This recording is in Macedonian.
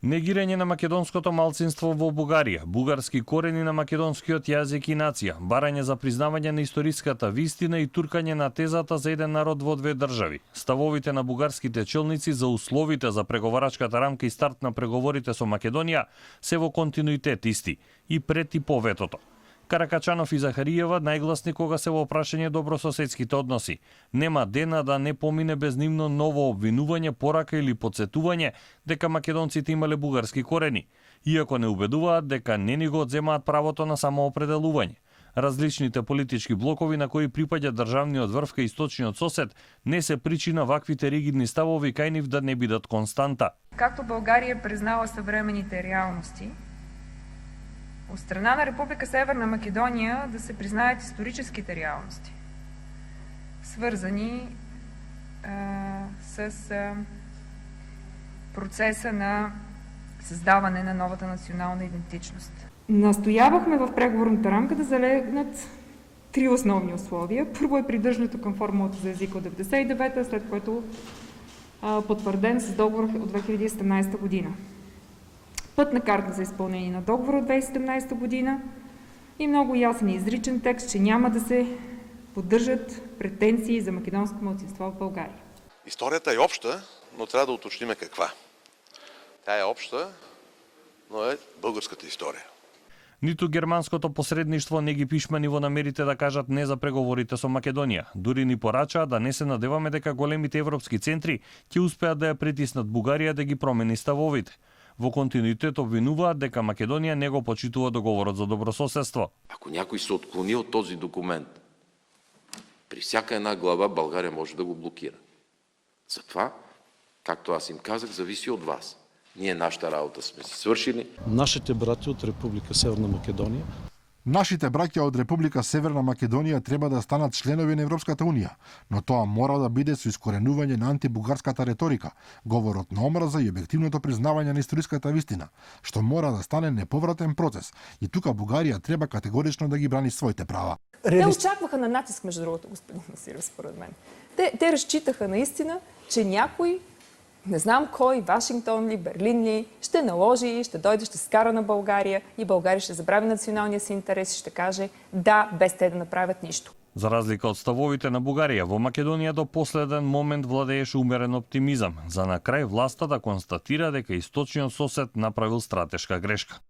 Негирање на македонското малцинство во Бугарија, бугарски корени на македонскиот јазик и нација, барање за признавање на историската вистина и туркање на тезата за еден народ во две држави. Ставовите на бугарските челници за условите за преговарачката рамка и старт на преговорите со Македонија се во континуитет исти и пред и по ветото. Каракачанов и Захариева најгласни кога се во прашање добрососедските односи. Нема дена да не помине без нивно ново обвинување, порака или подсетување дека македонците имале бугарски корени, иако не убедуваат дека не ни го одземаат правото на самоопределување. Различните политички блокови на кои припаѓа државниот врв кај источниот сосед не се причина ваквите ригидни ставови кај нив да не бидат константа. Както България признала съвременните реалности, от страна на Република Северна Македония да се признаят историческите реалности, свързани с процеса на създаване на новата национална идентичност. Настоявахме в преговорната рамка да залегнат три основни условия. Първо е придържането към формулата за езика от 1999, след което потвърден с договор от 2017 година. Пътна карта за изпълнение на договора от 2017 година и много ясен и изричен текст, че няма да се поддържат претенции за македонско малцинство в България. Историята е обща, но трябва да уточним каква. Тя е обща, но е българската история. Ниту германското посредништво не ги пишмани во намерите да кажат не за преговорите со Македонија. Дури ни порачаа да не се надеваме дека големите европски центри ќе успеат да ја притиснат Бугарија да ги промени ставовите. Во континуитет обвинуваат дека Македонија не го почитува договорот за добрососедство. Ако някой се отклони от този документ, при всяка една глава България може да го блокира. Затова, както аз им казах, зависи от вас. Ние нашата работа сме си свършили. Нашите брати от Република Северна Македонија Нашите браќа од Република Северна Македонија треба да станат членови на Европската Унија, но тоа мора да биде со искоренување на антибугарската реторика, говорот на омраза и објективното признавање на историската вистина, што мора да стане неповратен процес. И тука Бугарија треба категорично да ги брани своите права. Те очакваха на натиск, между другото, господин Масиров, според мен. Те разчитаха наистина, че някой, не знам кой, Вашингтон ли, Берлин ли, ще наложи, ще дойде, ще скара на България и България ще забрави националния си интерес и ще каже да, без те да направят нищо. За разлика од ставовите на Бугарија, во Македонија до последен момент владееше умерен оптимизам, за на крај власта да констатира дека источниот сосед направил стратешка грешка.